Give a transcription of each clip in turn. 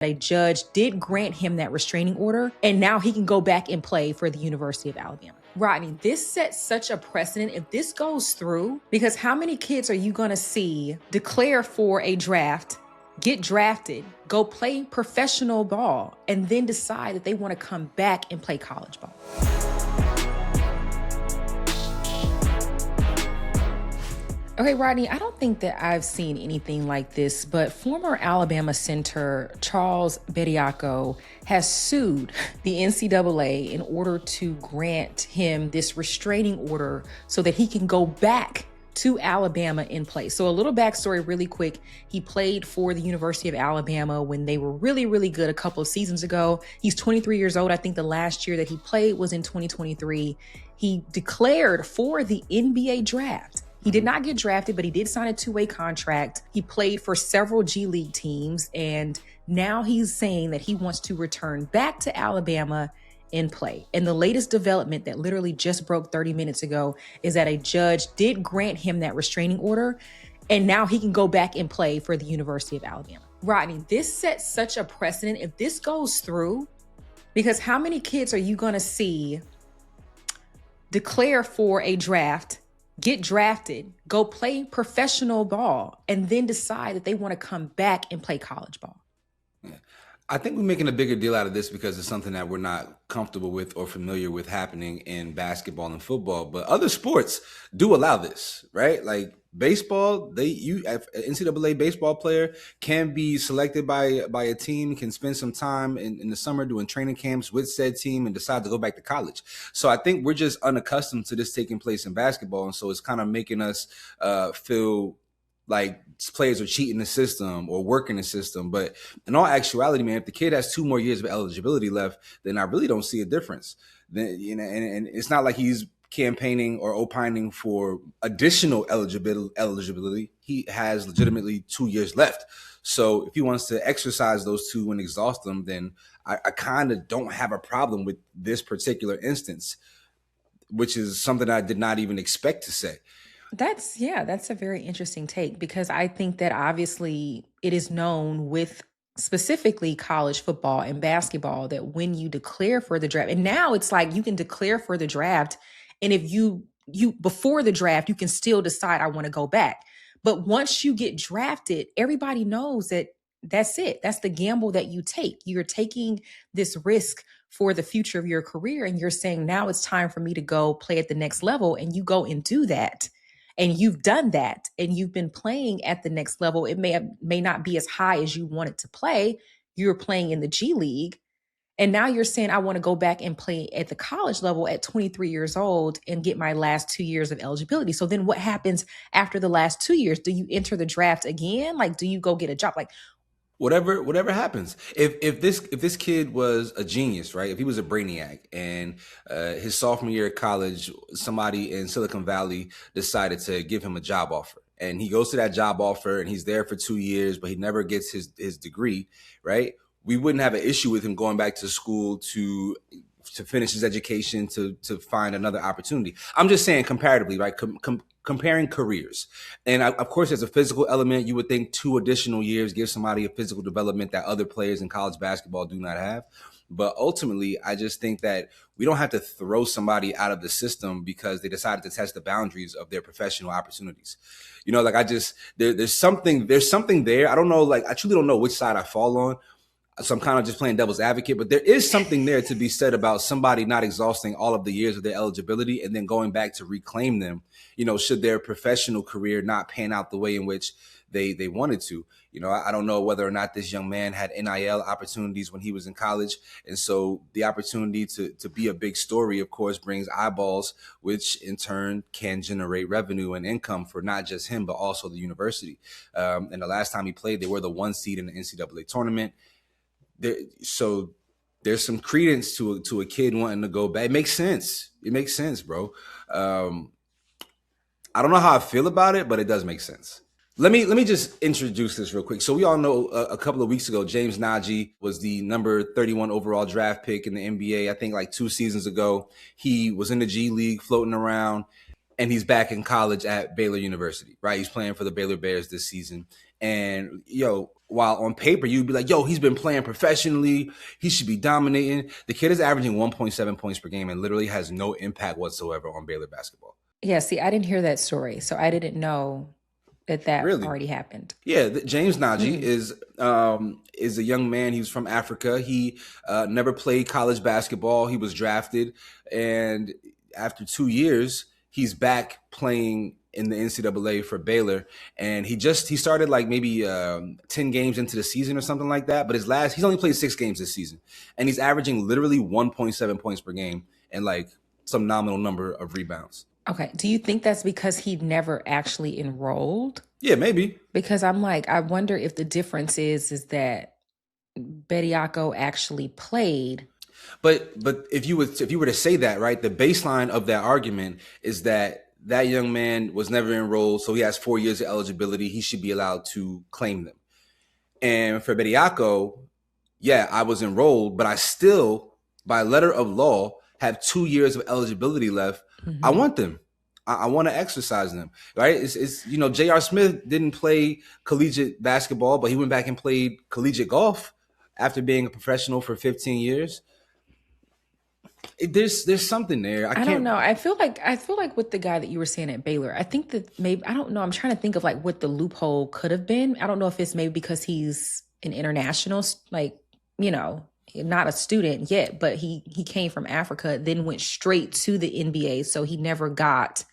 A judge did grant him that restraining order, and now he can go back and play for the University of Alabama. Rodney, this sets such a precedent if this goes through, because how many kids are you going to see declare for a draft, get drafted, go play professional ball, and then decide that they want to come back and play college ball? Okay, Rodney, I don't think that I've seen anything like this, but former Alabama center Charles Bediako has sued the NCAA in order to grant him this restraining order so that he can go back to Alabama and play. So a little backstory really quick. He played for the University of Alabama when they were really, really good a couple of seasons ago. He's 23 years old. I think the last year that he played was in 2023. He declared for the NBA draft. He did not get drafted, but he did sign a two-way contract. He played for several G League teams, and now he's saying that he wants to return back to Alabama and play. And the latest development that literally just broke 30 minutes ago is that a judge did grant him that restraining order, and now he can go back and play for the University of Alabama. Rodney, this sets such a precedent if this goes through, because how many kids are you going to see declare for a draft, get drafted, go play professional ball, and then decide that they want to come back and play college ball? Yeah. I think we're making a bigger deal out of this because it's something that we're not comfortable with or familiar with happening in basketball and football. But other sports do allow this, right? Like baseball, an NCAA baseball player can be selected by a team, can spend some time in the summer doing training camps with said team and decide to go back to college. So I think we're just unaccustomed to this taking place in basketball. And so it's kind of making us feel like players are cheating the system or working the system. But in all actuality, man, if the kid has 2 more years of eligibility left, then I really don't see a difference. Then, you know, and it's not like he's campaigning or opining for additional eligibility. He has legitimately 2 years left. So if he wants to exercise those 2 and exhaust them, then I kind of don't have a problem with this particular instance, which is something I did not even expect to say. That's a very interesting take, because I think that obviously it is known with specifically college football and basketball that when you declare for the draft, and now it's like you can declare for the draft, and if you before the draft, you can still decide I want to go back. But once you get drafted, everybody knows that that's it. That's the gamble that you take. You're taking this risk for the future of your career, and you're saying, now it's time for me to go play at the next level, and you go and do that. And you've done that, and you've been playing at the next level. It may not be as high as you wanted to play. You're playing in the G League. And now you're saying, I want to go back and play at the college level at 23 years old and get my last 2 years of eligibility. So then what happens after the last 2 years? Do you enter the draft again? Like, do you go get a job? Like, whatever happens. If this kid was a genius, right? If he was a brainiac and his sophomore year at college, somebody in Silicon Valley decided to give him a job offer, and he goes to that job offer and he's there for 2 years, but he never gets his degree, right? We wouldn't have an issue with him going back to school to finish his education, to find another opportunity. I'm just saying comparatively, right? Comparing careers. And of course, there's a physical element. You would think 2 additional years give somebody a physical development that other players in college basketball do not have. But ultimately, I just think that we don't have to throw somebody out of the system because they decided to test the boundaries of their professional opportunities. You know, like there's something there. I don't know, like I truly don't know which side I fall on. So I'm kind of just playing devil's advocate, but there is something there to be said about somebody not exhausting all of the years of their eligibility and then going back to reclaim them, you know, should their professional career not pan out the way in which they wanted to. You know, I don't know whether or not this young man had NIL opportunities when he was in college. And so the opportunity to be a big story, of course, brings eyeballs, which in turn can generate revenue and income for not just him, but also the university. And the last time he played, they were the 1 seed in the NCAA tournament. So there's some credence to a kid wanting to go back. It makes sense. It makes sense, bro. I don't know how I feel about it, but it does make sense. Let me just introduce this real quick. So we all know a couple of weeks ago, James Najee was the number 31 overall draft pick in the NBA. I think like 2 seasons ago, he was in the G League floating around, and he's back in college at Baylor University, right? He's playing for the Baylor Bears this season. And, while on paper you'd be like, yo, he's been playing professionally, he should be dominating. The kid is averaging 1.7 points per game and literally has no impact whatsoever on Baylor basketball. Yeah, see, I didn't hear that story, so I didn't know that Really? already happened. Yeah, James Naji Mm. is a young man. He's from Africa. He never played college basketball. He was drafted, and after 2 years, he's back playing in the NCAA for Baylor. And he started like maybe 10 games into the season or something like that. But he's only played 6 games this season, and he's averaging literally 1.7 points per game and like some nominal number of rebounds. Okay. Do you think that's because he never actually enrolled? Yeah, maybe. Because I'm like, I wonder if the difference is that Bediako actually played. But if you were to say that, right, the baseline of that argument is that that young man was never enrolled, so he has 4 years of eligibility. He should be allowed to claim them. And for Bediako, yeah, I was enrolled, but I still, by letter of law, have 2 years of eligibility left. Mm-hmm. I want them. I want to exercise them, right? It's J.R. Smith didn't play collegiate basketball, but he went back and played collegiate golf after being a professional for 15 years. There's something there. I don't know. I feel like with the guy that you were saying at Baylor, I think that maybe, I don't know. I'm trying to think of like what the loophole could have been. I don't know if it's maybe because he's an international, like, not a student yet, but he came from Africa, then went straight to the NBA. So he never got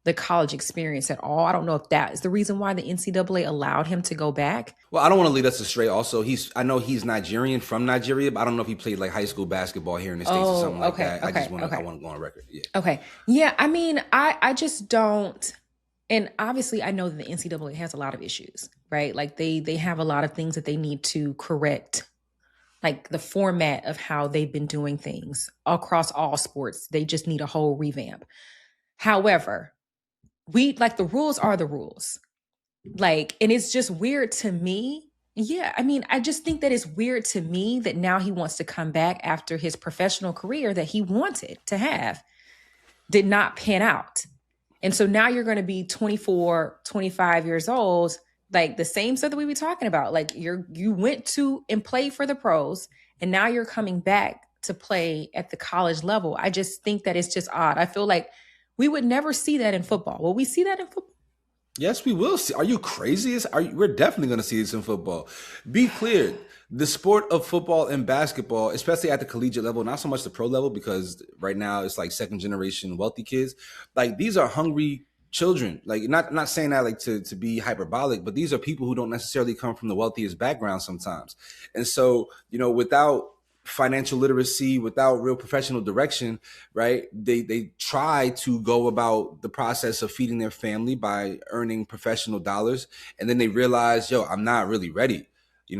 the college experience at all. I don't know if that is the reason why the NCAA allowed him to go back. Well, I don't want to lead us astray. Also, I know he's Nigerian from Nigeria, but I don't know if he played like high school basketball here in the States or something like that. I want to go on record. Yeah. Okay. Yeah. I mean, I just don't. And obviously I know that the NCAA has a lot of issues, right? Like they have a lot of things that they need to correct, like the format of how they've been doing things across all sports. They just need a whole revamp. However, the rules are the rules. Like, and it's just weird to me. Yeah. I mean, I just think that it's weird to me that now he wants to come back after his professional career that he wanted to have did not pan out. And so now you're going to be 24, 25 years old, like the same stuff that we were talking about. Like you went to and played for the pros, and now you're coming back to play at the college level. I just think that it's just odd. I feel like we would never see that in football. Will we see that in football? Yes, we will see. Are you crazy? We're definitely going to see this in football. Be clear. The sport of football and basketball, especially at the collegiate level, not so much the pro level, because right now it's like second generation wealthy kids. Like these are hungry children. Like not saying that like to be hyperbolic, but these are people who don't necessarily come from the wealthiest background sometimes. And so, without financial literacy, without real professional direction, right? They try to go about the process of feeding their family by earning professional dollars, and then they realize, yo, I'm not really ready.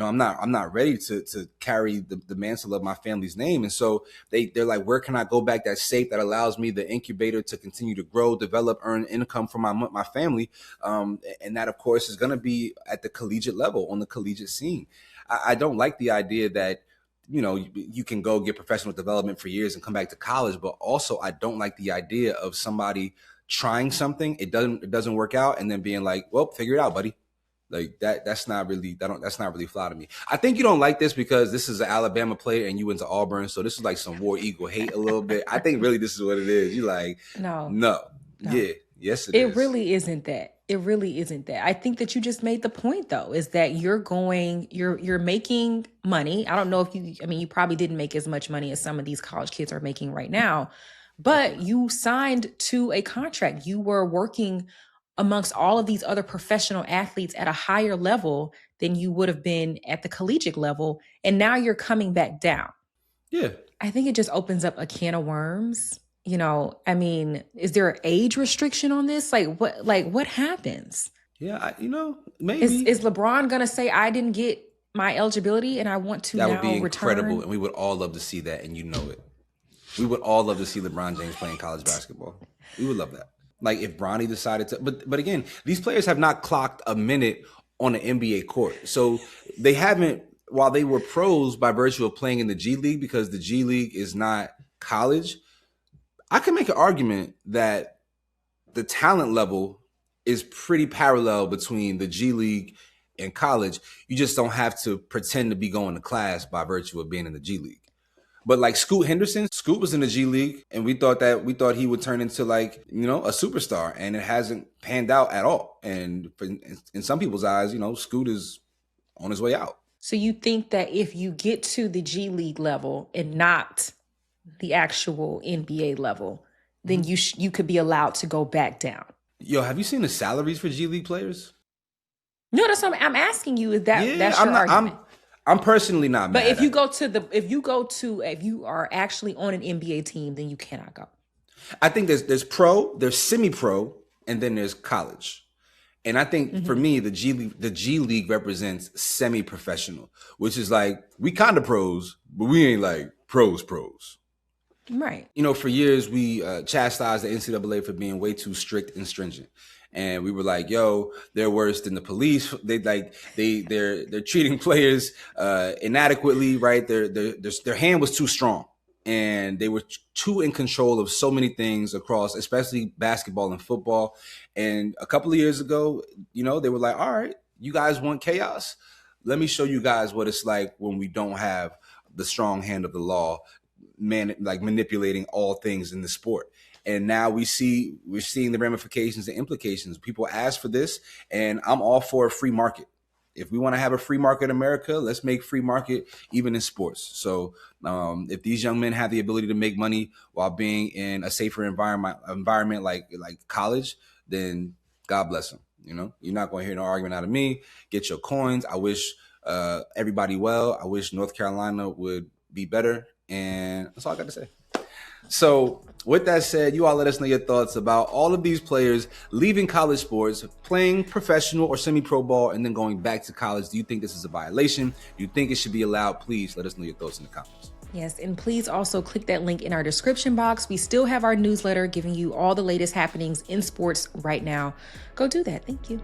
I'm not ready to carry the mantle of my family's name. And so they're like, where can I go back that's safe, that allows me the incubator to continue to grow, develop, earn income for my family. And that, of course, is going to be at the collegiate level, on the collegiate scene. I don't like the idea that, you can go get professional development for years and come back to college. But also, I don't like the idea of somebody trying something, it doesn't work out, and then being like, well, figure it out, buddy. Like that's not really fly to me. I think you don't like this because this is an Alabama player and you went to Auburn. So this is like some War Eagle hate a little bit. I think really this is what it is. You like, no. Yeah. Yes, it is. It really isn't that. It really isn't that. I think that you just made the point though, is that you're making money. I don't know if you probably didn't make as much money as some of these college kids are making right now, but you signed to a contract. You were working amongst all of these other professional athletes at a higher level than you would have been at the collegiate level. And now you're coming back down. Yeah. I think it just opens up a can of worms. Is there an age restriction on this? Like what happens? Yeah. Maybe. Is LeBron going to say, I didn't get my eligibility and I want to now return? That would be incredible. And we would all love to see that. And it. We would all love to see LeBron James playing college basketball. We would love that. Like if Bronny decided to, but again, these players have not clocked a minute on an NBA court. So they haven't, while they were pros by virtue of playing in the G League, because the G League is not college, I can make an argument that the talent level is pretty parallel between the G League in college, you just don't have to pretend to be going to class by virtue of being in the G League. But like Scoot Henderson, Scoot was in the G League, and we thought he would turn into like, you know, a superstar, and it hasn't panned out at all. And in some people's eyes, you know, Scoot is on his way out. So you think that if you get to the G League level and not the actual NBA level, then you could be allowed to go back down? Yo, have you seen the salaries for G League players? No, that's what I'm asking you. Is that's your argument? I'm personally not mad. But if you are actually on an NBA team, then you cannot go. I think there's pro, there's semi-pro, and then there's college. And I think for me, the G League represents semi-professional, which is like, we kind of pros, but we ain't like pros. Right. You know, for years we chastised the NCAA for being way too strict and stringent. And we were like, yo, they're worse than the police. They're treating players inadequately, right? Their hand was too strong. And they were too in control of so many things across, especially basketball and football. And a couple of years ago, you know, they were like, all right, you guys want chaos? Let me show you guys what it's like when we don't have the strong hand of the law, manipulating all things in the sport. And now we're seeing the ramifications and implications. People ask for this, and I'm all for a free market. If we want to have a free market in America, let's make free market even in sports. So if these young men have the ability to make money while being in a safer environment like college, then God bless them. You know, you're not going to hear no argument out of me. Get your coins. I wish everybody well. I wish North Carolina would be better. And that's all I got to say. So with that said, you all let us know your thoughts about all of these players leaving college sports, playing professional or semi-pro ball, and then going back to college. Do you think this is a violation? Do you think it should be allowed? Please let us know your thoughts in the comments. Yes, and please also click that link in our description box. We still have our newsletter giving you all the latest happenings in sports right now. Go do that. Thank you.